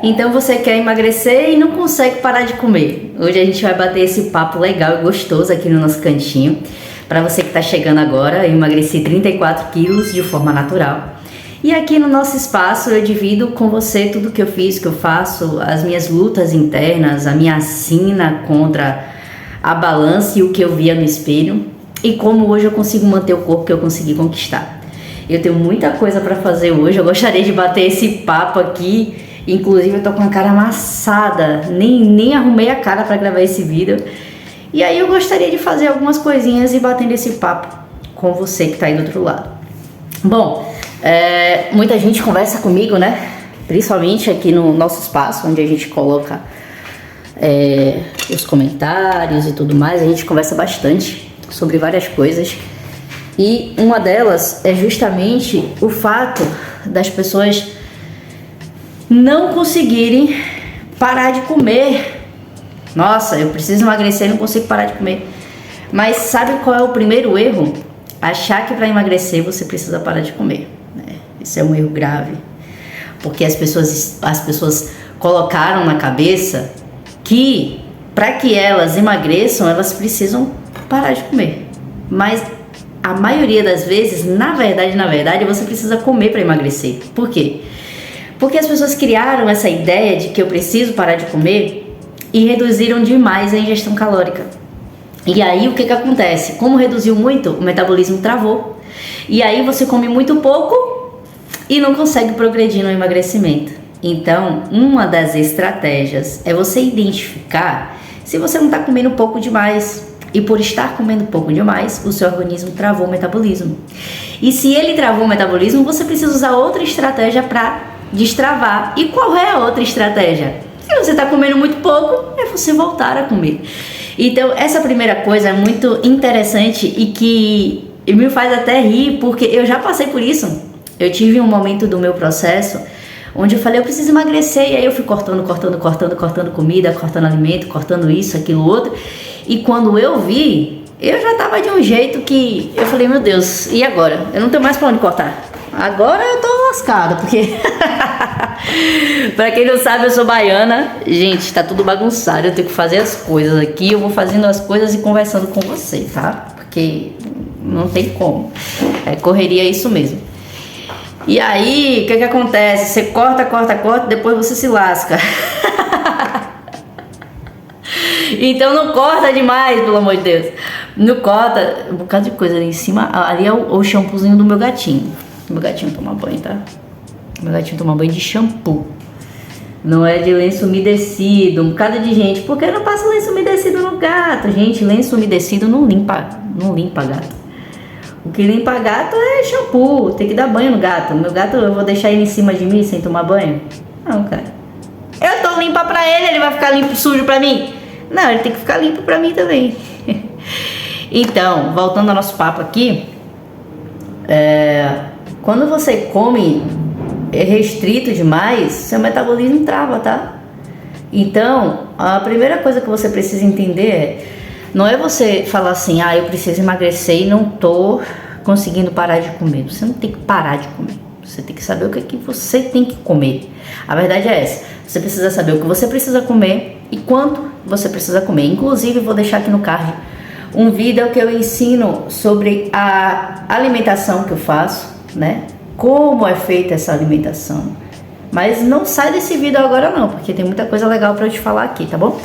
Então você quer emagrecer e não consegue parar de comer. Hoje a gente vai bater esse papo legal e gostoso aqui no nosso cantinho. Para você que está chegando agora, eu emagreci 34 quilos de forma natural. E aqui no nosso espaço eu divido com você tudo que eu fiz, que eu faço, as minhas lutas internas, a minha sina contra a balança e o que eu via no espelho. E como hoje eu consigo manter o corpo que eu consegui conquistar. Eu tenho muita coisa para fazer hoje, eu gostaria de bater esse papo aqui. Inclusive eu tô com a cara amassada, nem arrumei a cara para gravar esse vídeo. E aí eu gostaria de fazer algumas coisinhas e batendo esse papo com você que tá aí do outro lado. Bom, muita gente conversa comigo, né? Principalmente aqui no nosso espaço, onde a gente coloca os comentários e tudo mais. A gente conversa bastante sobre várias coisas. E uma delas é justamente o fato das pessoas não conseguirem parar de comer. Nossa, eu preciso emagrecer e não consigo parar de comer. Mas sabe qual é o primeiro erro? Achar que para emagrecer você precisa parar de comer, né? Isso é um erro grave. Porque as pessoas colocaram na cabeça que para que elas emagreçam, elas precisam parar de comer. Mas a maioria das vezes, na verdade, você precisa comer para emagrecer. Por quê? Porque as pessoas criaram essa ideia de que eu preciso parar de comer e reduziram demais a ingestão calórica. E aí o que acontece? Como reduziu muito, o metabolismo travou. E aí você come muito pouco e não consegue progredir no emagrecimento. Então, uma das estratégias é você identificar se você não está comendo pouco demais. E por estar comendo pouco demais, o seu organismo travou o metabolismo. E se ele travou o metabolismo, você precisa usar outra estratégia para destravar. E qual é a outra estratégia? Se você está comendo muito pouco, é você voltar a comer. Então essa primeira coisa é muito interessante e que me faz até rir, porque eu já passei por isso. Eu tive um momento do meu processo onde eu falei, eu preciso emagrecer, e aí eu fui cortando comida, cortando alimento, cortando isso, aquilo, outro. E quando eu vi, eu já tava de um jeito que eu falei, meu Deus, e agora? Eu não tenho mais pra onde cortar. Agora eu tô lascada, porque pra quem não sabe, eu sou baiana. Gente, tá tudo bagunçado, eu tenho que fazer as coisas aqui. Eu vou fazendo as coisas e conversando com você, tá? Porque não tem como. Correria é isso mesmo. E aí, o que acontece? Você corta, depois você se lasca. Então não corta demais, pelo amor de Deus. Não corta, um bocado de coisa ali em cima. Ali é o shampoozinho do meu gatinho. Meu gatinho toma banho, tá? Meu gatinho toma banho de shampoo. Não é de lenço umedecido. Um bocado de gente, por que não passa lenço umedecido no gato? Gente, lenço umedecido não limpa gato. O que limpa gato é shampoo. Tem que dar banho no gato. Meu gato, eu vou deixar ele em cima de mim sem tomar banho? Não, cara. Eu tô limpa pra ele vai ficar limpo sujo pra mim? Não, ele tem que ficar limpo pra mim também. Então, voltando ao nosso papo aqui, quando você come restrito demais, seu metabolismo trava, tá? Então, a primeira coisa que você precisa entender não é você falar assim, eu preciso emagrecer e não tô conseguindo parar de comer. Você não tem que parar de comer. Você tem que saber o que você tem que comer. A verdade é essa. Você precisa saber o que você precisa comer e quanto você precisa comer. Inclusive, vou deixar aqui no card um vídeo que eu ensino sobre a alimentação que eu faço, né? Como é feita essa alimentação. Mas não sai desse vídeo agora não, porque tem muita coisa legal para eu te falar aqui, tá bom?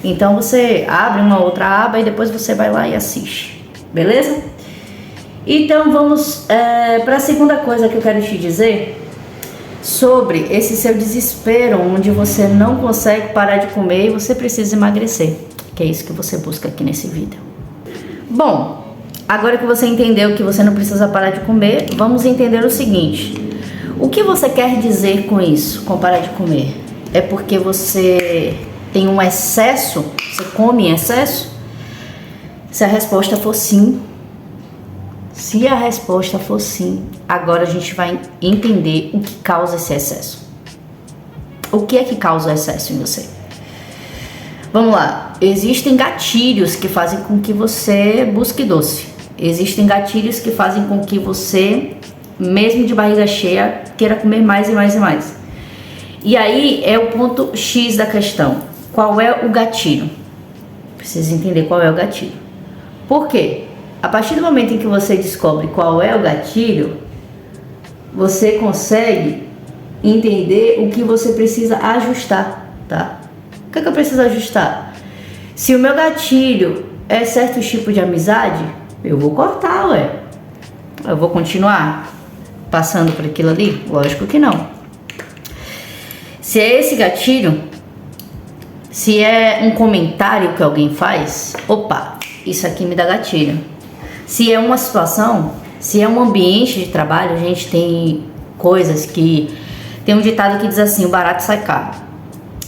Então você abre uma outra aba e depois você vai lá e assiste, beleza? Então vamos para a segunda coisa que eu quero te dizer sobre esse seu desespero, onde você não consegue parar de comer e você precisa emagrecer, que é isso que você busca aqui nesse vídeo. Bom, agora que você entendeu que você não precisa parar de comer, vamos entender o seguinte. O que você quer dizer com isso, com parar de comer? É porque você tem um excesso? Você come em excesso? Se a resposta for sim, agora a gente vai entender o que causa esse excesso. O que é que causa o excesso em você? Vamos lá, existem gatilhos que fazem com que você busque doce. Existem gatilhos que fazem com que você, mesmo de barriga cheia, queira comer mais e mais e mais. E aí é o ponto X da questão. Qual é o gatilho? Precisa entender qual é o gatilho. Por quê? A partir do momento em que você descobre qual é o gatilho, você consegue entender o que você precisa ajustar, tá? O que é que eu preciso ajustar? Se o meu gatilho é certo tipo de amizade, eu vou cortar, ué. Eu vou continuar passando por aquilo ali? Lógico que não. Se é esse gatilho, se é um comentário que alguém faz, opa, isso aqui me dá gatilho. Se é uma situação, se é um ambiente de trabalho, a gente tem coisas que... Tem um ditado que diz assim, o barato sai caro.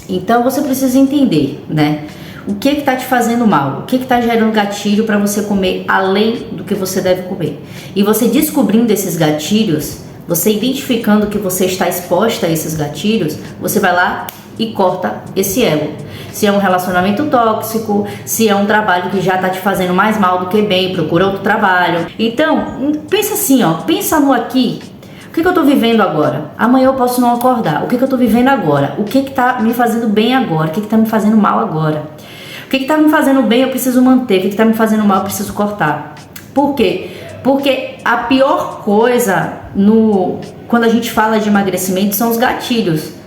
Então você precisa entender, né? O que está te fazendo mal? O que está gerando gatilho para você comer além do que você deve comer? E você descobrindo esses gatilhos, você identificando que você está exposta a esses gatilhos, você vai lá e corta esse elo. Se é um relacionamento tóxico, se é um trabalho que já está te fazendo mais mal do que bem, procura outro trabalho. Então, pensa assim, ó, pensa no aqui. O que eu tô vivendo agora? Amanhã eu posso não acordar. O que eu tô vivendo agora? O que tá me fazendo bem agora? O que tá me fazendo mal agora? O que tá me fazendo bem eu preciso manter. O que tá me fazendo mal eu preciso cortar. Por quê? Porque a pior coisa quando a gente fala de emagrecimento são os gatilhos.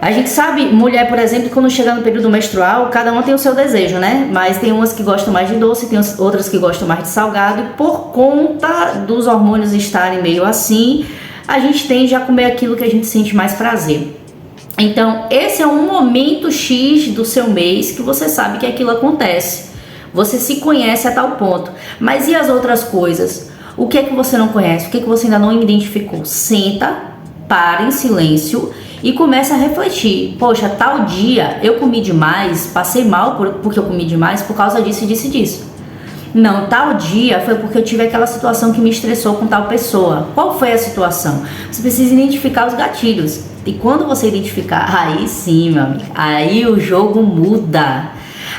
A gente sabe, mulher, por exemplo, quando chega no período menstrual, cada uma tem o seu desejo, né? Mas tem umas que gostam mais de doce, tem outras que gostam mais de salgado. E por conta dos hormônios estarem meio assim, a gente tende a comer aquilo que a gente sente mais prazer. Então, esse é um momento X do seu mês que você sabe que aquilo acontece. Você se conhece a tal ponto. Mas e as outras coisas? O que é que você não conhece? O que é que você ainda não identificou? Senta, para em silêncio e começa a refletir. Poxa, tal dia eu comi demais, passei mal porque eu comi demais por causa disso e disso e disso. Não, tal dia foi porque eu tive aquela situação que me estressou com tal pessoa. Qual foi a situação? Você precisa identificar os gatilhos. E quando você identificar, aí sim, meu amigo, aí o jogo muda.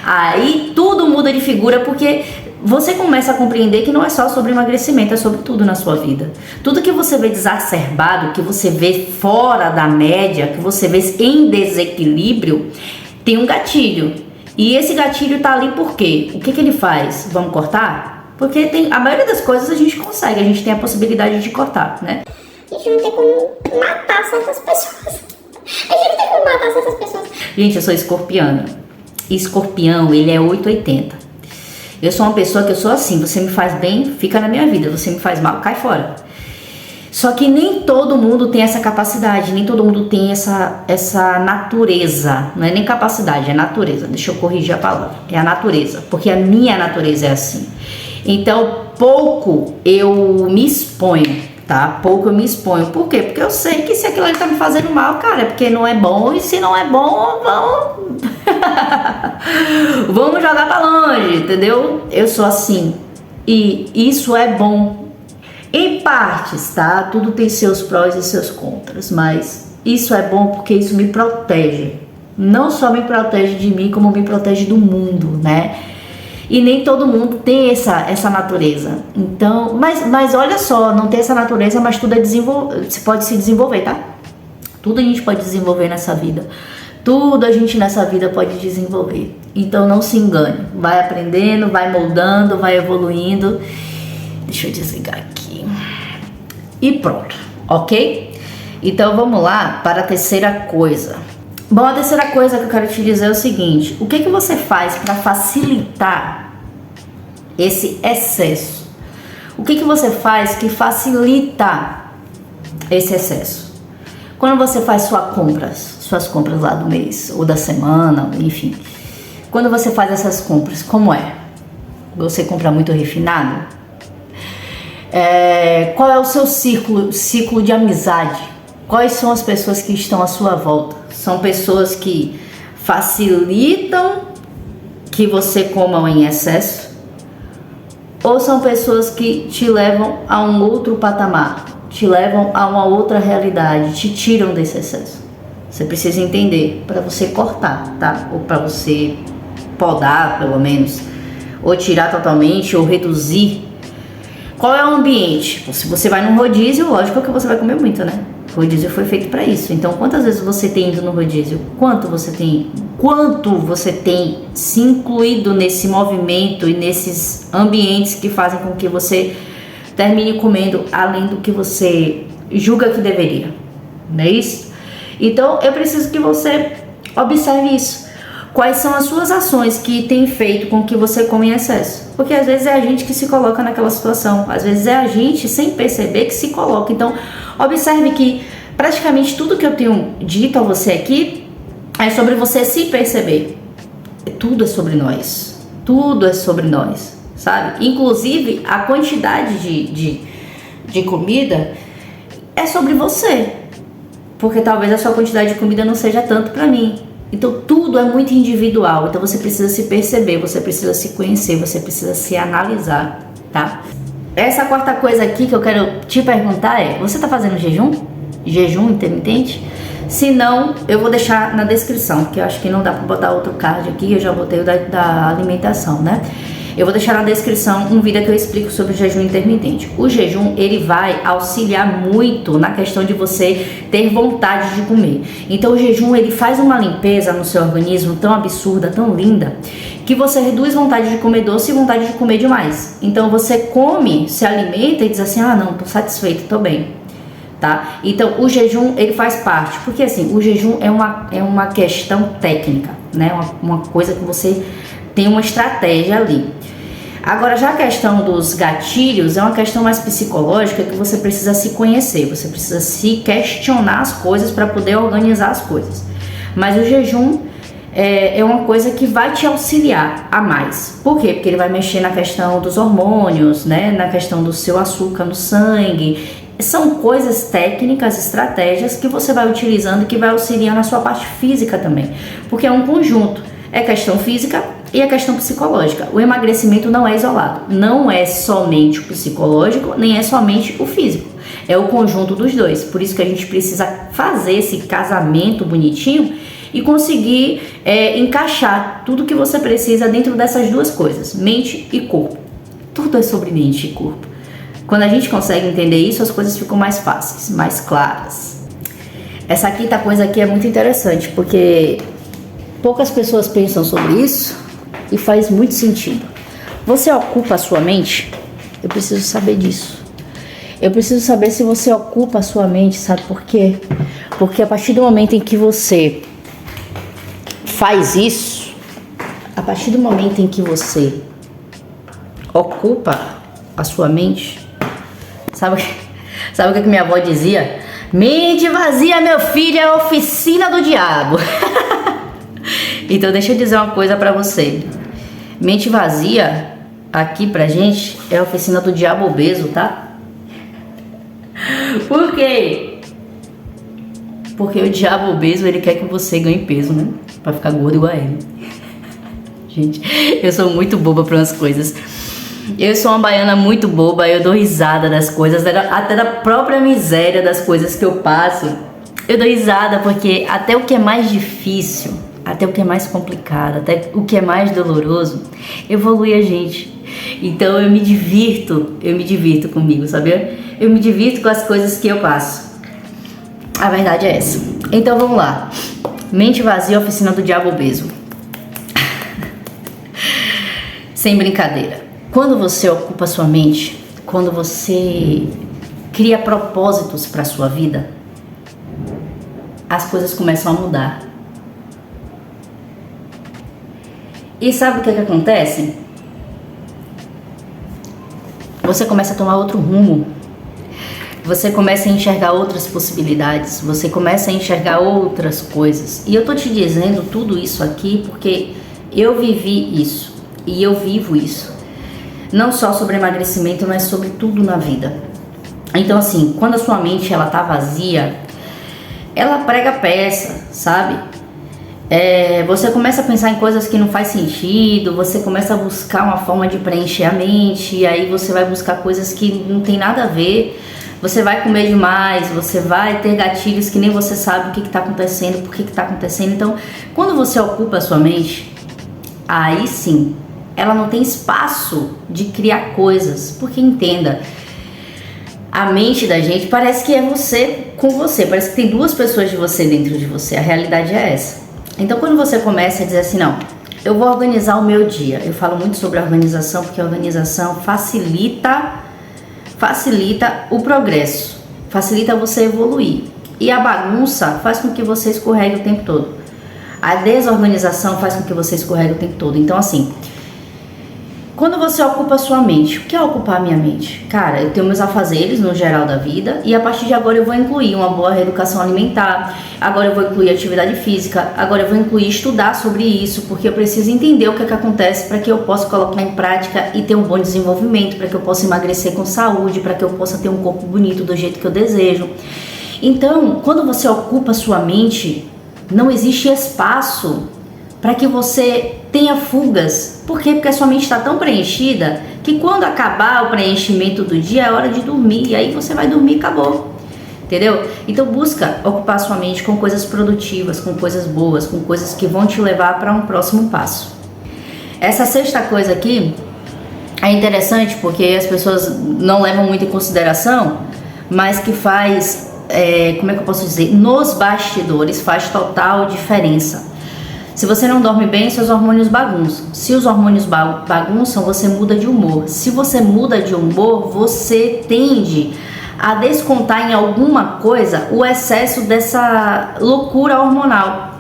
Aí tudo muda de figura, porque você começa a compreender que não é só sobre emagrecimento, é sobre tudo na sua vida. Tudo que você vê desacerbado, que você vê fora da média, que você vê em desequilíbrio, tem um gatilho. E esse gatilho tá ali por quê? O que ele faz? Vamos cortar? Porque a maioria das coisas a gente consegue, a gente tem a possibilidade de cortar, né? A gente não tem como matar certas pessoas. A gente não tem como matar certas pessoas. Gente, eu sou escorpiana. Escorpião, ele é 880. Eu sou uma pessoa que eu sou assim, você me faz bem, fica na minha vida, você me faz mal, cai fora. Só que nem todo mundo tem essa capacidade, nem todo mundo tem essa natureza, não é nem capacidade, é natureza, deixa eu corrigir a palavra, é a natureza, porque a minha natureza é assim. Então, pouco eu me exponho, tá? Pouco eu me exponho, por quê? Porque eu sei que se aquilo ali tá me fazendo mal, cara, é porque não é bom, e se não é bom, vamos... vamos jogar pra longe, entendeu? Eu sou assim e isso é bom em partes, tá? Tudo tem seus prós e seus contras, mas isso é bom porque isso me protege. Não só me protege de mim, como me protege do mundo, né? E nem todo mundo tem essa natureza. Então, mas olha só, não tem essa natureza, mas tudo você pode se desenvolver, tá? Tudo a gente pode desenvolver nessa vida. Tudo a gente nessa vida pode desenvolver. Então não se engane. Vai aprendendo, vai moldando, vai evoluindo. Deixa eu desligar aqui. E pronto, ok? Então vamos lá para a terceira coisa. Bom, a terceira coisa que eu quero te dizer é o seguinte. O que você faz para facilitar esse excesso? O que você faz que facilita esse excesso? Quando você faz suas compras lá do mês ou da semana, enfim. Quando você faz essas compras, como é? Você compra muito refinado? Qual é o seu ciclo de amizade? Quais são as pessoas que estão à sua volta? São pessoas que facilitam que você coma em excesso? Ou são pessoas que te levam a um outro patamar? Te levam a uma outra realidade, te tiram desse excesso? Você precisa entender para você cortar, tá? Ou para você podar, pelo menos, ou tirar totalmente, ou reduzir. Qual é o ambiente? Se você vai num rodízio, lógico que você vai comer muito, né? O rodízio foi feito para isso. Então, quantas vezes você tem ido no rodízio? Quanto você tem se incluído nesse movimento e nesses ambientes que fazem com que você termine comendo além do que você julga que deveria, não é isso? Então, eu preciso que você observe isso. Quais são as suas ações que têm feito com que você coma em excesso? Porque às vezes é a gente que se coloca naquela situação, às vezes é a gente sem perceber que se coloca. Então, observe que praticamente tudo que eu tenho dito a você aqui é sobre você se perceber. Tudo é sobre nós, tudo é sobre nós, sabe? Inclusive a quantidade de comida é sobre você, porque talvez a sua quantidade de comida não seja tanto para mim. Então tudo é muito individual, então você precisa se perceber, você precisa se conhecer, você precisa se analisar, tá? Essa quarta coisa aqui que eu quero te perguntar é, você tá fazendo jejum? Jejum intermitente? Se não, eu vou deixar na descrição, porque eu acho que não dá pra botar outro card aqui, eu já botei o da alimentação, né? Eu vou deixar na descrição um vídeo que eu explico sobre o jejum intermitente. O jejum, ele vai auxiliar muito na questão de você ter vontade de comer. Então o jejum, ele faz uma limpeza no seu organismo tão absurda, tão linda, que você reduz vontade de comer doce e vontade de comer demais. Então você come, se alimenta e diz assim, ah não, tô satisfeito, tô bem. Tá? Então o jejum, ele faz parte, porque assim, o jejum é uma questão técnica, né? Uma coisa que você tem uma estratégia ali. Agora, já a questão dos gatilhos é uma questão mais psicológica, que você precisa se conhecer, você precisa se questionar as coisas para poder organizar as coisas. Mas o jejum é uma coisa que vai te auxiliar a mais. Por quê? Porque ele vai mexer na questão dos hormônios, né? Na questão do seu açúcar no sangue. São coisas técnicas, estratégias que você vai utilizando, que vai auxiliar na sua parte física também. Porque é um conjunto. É questão física e a questão psicológica. O emagrecimento não é isolado, não é somente o psicológico, nem é somente o físico, é o conjunto dos dois. Por isso que a gente precisa fazer esse casamento bonitinho e conseguir encaixar tudo que você precisa dentro dessas duas coisas, mente e corpo. Tudo é sobre mente e corpo. Quando a gente consegue entender isso, as coisas ficam mais fáceis, mais claras. Essa quinta coisa aqui é muito interessante, porque poucas pessoas pensam sobre isso e faz muito sentido. Você ocupa a sua mente? Eu preciso saber disso. Eu preciso saber se você ocupa a sua mente, sabe por quê? Porque a partir do momento em que você faz isso, a partir do momento em que você ocupa a sua mente, sabe o que minha avó dizia? Mente vazia, meu filho, é a oficina do diabo. Então deixa eu dizer uma coisa pra você. Mente vazia, aqui pra gente, é a oficina do diabo obeso, tá? Por quê? Porque o diabo obeso, ele quer que você ganhe peso, né? Pra ficar gordo igual a ele. Gente, eu sou muito boba pra umas coisas. Eu sou uma baiana muito boba, eu dou risada das coisas, até da própria miséria das coisas que eu passo. Eu dou risada porque até o que é mais difícil, até o que é mais complicado, até o que é mais doloroso, evolui a gente. Então eu me divirto comigo, sabia? Eu me divirto com as coisas que eu passo. A verdade é essa. Então vamos lá. Mente vazia, oficina do diabo obeso. Sem brincadeira. Quando você ocupa a sua mente, quando você cria propósitos para a sua vida, as coisas começam a mudar. E sabe o que acontece? Você começa a tomar outro rumo. Você começa a enxergar outras possibilidades. Você começa a enxergar outras coisas. E eu tô te dizendo tudo isso aqui porque eu vivi isso. E eu vivo isso. Não só sobre emagrecimento, mas sobre tudo na vida. Então assim, quando a sua mente ela tá vazia, ela prega peça, sabe? Você começa a pensar em coisas que não faz sentido, você começa a buscar uma forma de preencher a mente, e aí você vai buscar coisas que não tem nada a ver, você vai comer demais, você vai ter gatilhos que nem você sabe o que está acontecendo, por que está acontecendo. Então, quando você ocupa a sua mente, aí sim, ela não tem espaço de criar coisas, porque entenda, A mente da gente parece que é você com você, parece que tem duas pessoas de você dentro de você, a realidade é essa. Então quando você começa a dizer assim, não, eu vou organizar o meu dia, eu falo muito sobre a organização porque a organização facilita o progresso, facilita você evoluir, e a bagunça faz com que você escorregue o tempo todo, a desorganização faz com que você escorregue o tempo todo. Então assim, quando você ocupa a sua mente, o que é ocupar a minha mente? Cara, eu tenho meus afazeres no geral da vida e a partir de agora eu vou incluir uma boa reeducação alimentar, agora eu vou incluir atividade física, agora eu vou incluir estudar sobre isso, porque eu preciso entender o que é que acontece para que eu possa colocar em prática e ter um bom desenvolvimento, para que eu possa emagrecer com saúde, para que eu possa ter um corpo bonito do jeito que eu desejo. Então, quando você ocupa a sua mente, não existe espaço para que você tenha fugas. Por quê? Porque a sua mente está tão preenchida que quando acabar o preenchimento do dia é hora de dormir, e aí você vai dormir e acabou, entendeu? Então busca ocupar a sua mente com coisas produtivas, com coisas boas, com coisas que vão te levar para um próximo passo. Essa sexta coisa aqui é interessante porque as pessoas não levam muito em consideração, mas que faz, como é que eu posso dizer, nos bastidores faz total diferença. Se você não dorme bem, seus hormônios bagunçam. Se os hormônios bagunçam, você muda de humor. Se você muda de humor, você tende a descontar em alguma coisa o excesso dessa loucura hormonal.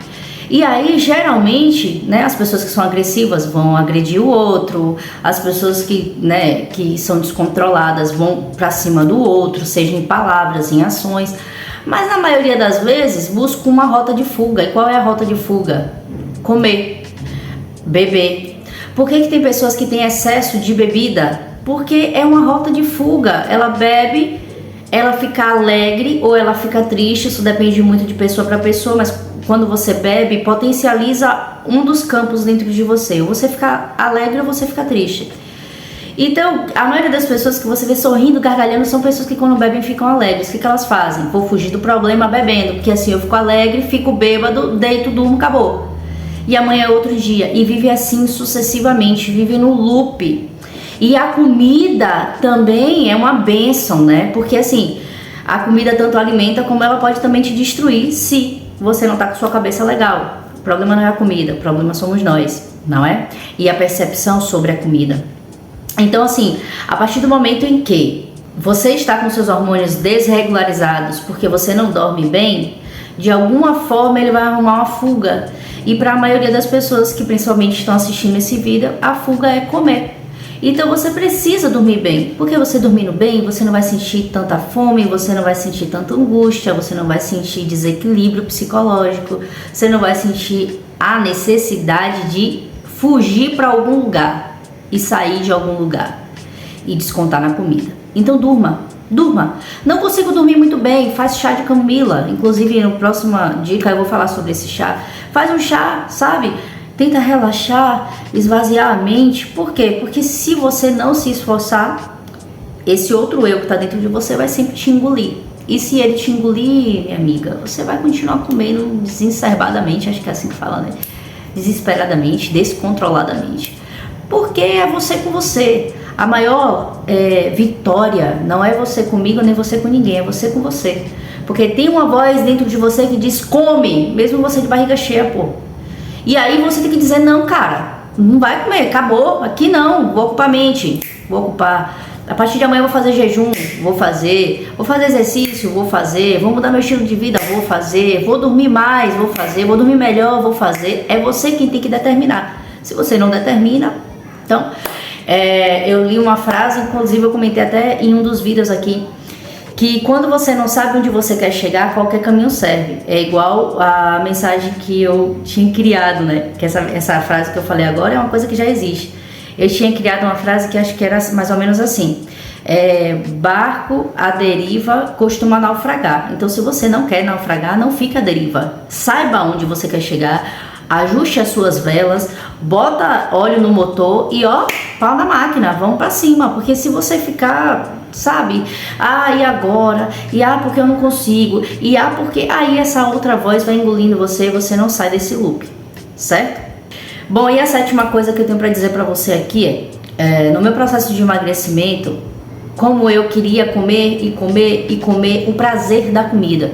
E aí, geralmente, né, as pessoas que são agressivas vão agredir o outro, as pessoas que são descontroladas vão pra cima do outro, seja em palavras, em ações. Mas na maioria das vezes, buscam uma rota de fuga. E qual é a rota de fuga? Comer, beber. Por que tem pessoas que têm excesso de bebida? Porque é uma rota de fuga. Ela bebe, ela fica alegre ou ela fica triste, isso depende muito de pessoa para pessoa, mas quando você bebe, potencializa um dos campos dentro de você. Ou você fica alegre ou você fica triste. Então, a maioria das pessoas que você vê sorrindo, gargalhando, são pessoas que quando bebem ficam alegres. O que elas fazem? Vou fugir do problema bebendo, porque assim eu fico alegre, fico bêbado, deito, durmo, acabou. E amanhã é outro dia, e vive assim sucessivamente, vive no loop. E a comida também é uma bênção, né? Porque assim, a comida tanto alimenta como ela pode também te destruir se você não tá com sua cabeça legal. O problema não é a comida, o problema somos nós, não é? E a percepção sobre a comida. Então assim, a partir do momento em que você está com seus hormônios desregularizados porque você não dorme bem, de alguma forma ele vai arrumar uma fuga. E para a maioria das pessoas que principalmente estão assistindo esse vídeo, a fuga é comer. Então você precisa dormir bem, porque você dormindo bem, você não vai sentir tanta fome, você não vai sentir tanta angústia, você não vai sentir desequilíbrio psicológico, você não vai sentir a necessidade de fugir para algum lugar e sair de algum lugar e descontar na comida. Então durma. Não consigo dormir muito bem, faz chá de camomila. Inclusive, na próxima dica eu vou falar sobre esse chá. Faz um chá, sabe? Tenta relaxar, esvaziar a mente. Por quê? Porque se você não se esforçar, esse outro eu que está dentro de você vai sempre te engolir. E se ele te engolir, minha amiga, você vai continuar comendo desencerbadamente, acho que é assim que fala, né? Desesperadamente, descontroladamente. Porque é você com você. A maior vitória não é você comigo nem você com ninguém, é você com você. Porque tem uma voz dentro de você que diz come, mesmo você de barriga cheia, pô. E aí você tem que dizer não, cara, não vai comer, acabou, aqui não, vou ocupar a mente, vou ocupar. A partir de amanhã eu vou fazer jejum, vou fazer exercício, vou fazer, vou mudar meu estilo de vida, vou fazer, vou dormir mais, vou fazer, vou dormir melhor, vou fazer. É você quem tem que determinar. Se você não determina, então... eu li uma frase, inclusive eu comentei até em um dos vídeos aqui, que quando você não sabe onde você quer chegar, qualquer caminho serve. É igual a mensagem que eu tinha criado, né? Que essa frase que eu falei agora é uma coisa que já existe. Eu tinha criado uma frase que acho que era mais ou menos assim: barco à deriva costuma naufragar. Então se você não quer naufragar, não fica à deriva. Saiba onde você quer chegar, ajuste as suas velas, bota óleo no motor e ó, pau na máquina, vamos pra cima. Porque se você ficar, sabe, e agora? E porque eu não consigo? E porque aí essa outra voz vai engolindo você e você não sai desse loop, certo? Bom, e a sétima coisa que eu tenho pra dizer pra você aqui no meu processo de emagrecimento, como eu queria comer e comer e comer, o prazer da comida.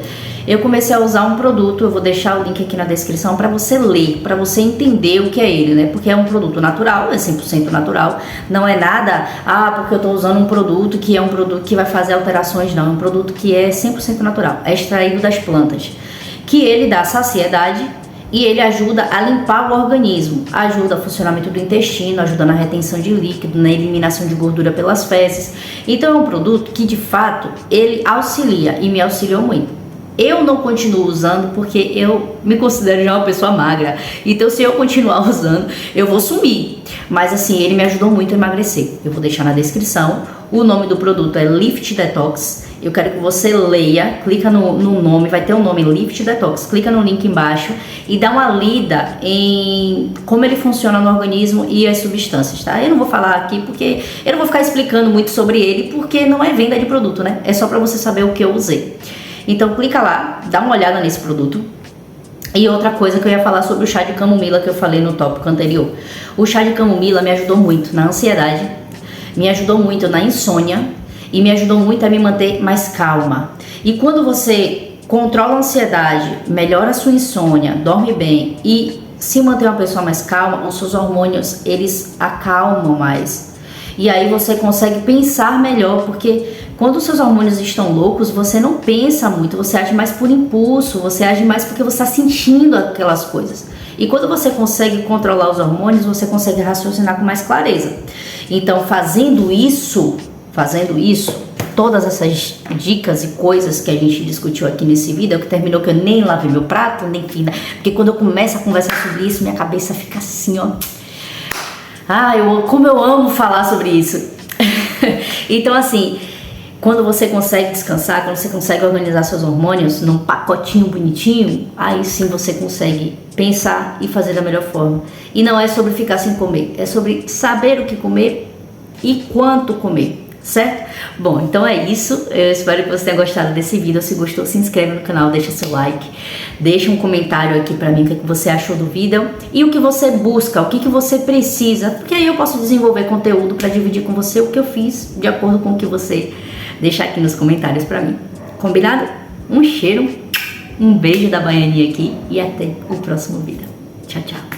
Eu comecei a usar um produto, eu vou deixar o link aqui na descrição para você ler, para você entender o que é ele, né? Porque é um produto natural, é 100% natural, não é nada, porque eu tô usando um produto que é um produto que vai fazer alterações, não, é um produto que é 100% natural, é extraído das plantas, que ele dá saciedade e ele ajuda a limpar o organismo, ajuda o funcionamento do intestino, ajuda na retenção de líquido, na eliminação de gordura pelas fezes. Então é um produto que de fato ele auxilia e me auxiliou muito. Eu não continuo usando porque eu me considero já uma pessoa magra. Então se eu continuar usando, eu vou sumir. Mas assim, ele me ajudou muito a emagrecer. Eu vou deixar na descrição. O nome do produto é Lift Detox. Eu quero que você leia, clica no nome, vai ter o nome Lift Detox. Clica no link embaixo e dá uma lida em como ele funciona no organismo e as substâncias, tá? Eu não vou falar aqui porque eu não vou ficar explicando muito sobre ele, porque não é venda de produto, né? É só pra você saber o que eu usei. Então clica lá, dá uma olhada nesse produto. E outra coisa que eu ia falar sobre o chá de camomila que eu falei no tópico anterior. O chá de camomila me ajudou muito na ansiedade, me ajudou muito na insônia e me ajudou muito a me manter mais calma. E quando você controla a ansiedade, melhora a sua insônia, dorme bem e se mantém uma pessoa mais calma, os seus hormônios, eles acalmam mais. E aí você consegue pensar melhor, porque quando os seus hormônios estão loucos, você não pensa muito, você age mais por impulso, você age mais porque você está sentindo aquelas coisas. E quando você consegue controlar os hormônios, você consegue raciocinar com mais clareza. Então, fazendo isso, todas essas dicas e coisas que a gente discutiu aqui nesse vídeo, que terminou que eu nem lavei meu prato, nem fiz, porque quando eu começo a conversar sobre isso, minha cabeça fica assim, ó. Como eu amo falar sobre isso. Então, assim, quando você consegue descansar, quando você consegue organizar seus hormônios num pacotinho bonitinho, aí sim você consegue pensar e fazer da melhor forma. E não é sobre ficar sem comer, é sobre saber o que comer e quanto comer, certo? Bom, então é isso. Eu espero que você tenha gostado desse vídeo. Se gostou, se inscreve no canal, deixa seu like, deixa um comentário aqui pra mim o que você achou do vídeo e o que você busca, o que você precisa, porque aí eu posso desenvolver conteúdo pra dividir com você o que eu fiz de acordo com o que você deixar aqui nos comentários pra mim. Combinado? Um cheiro, um beijo da Baianinha aqui e até o próximo vídeo. Tchau, tchau.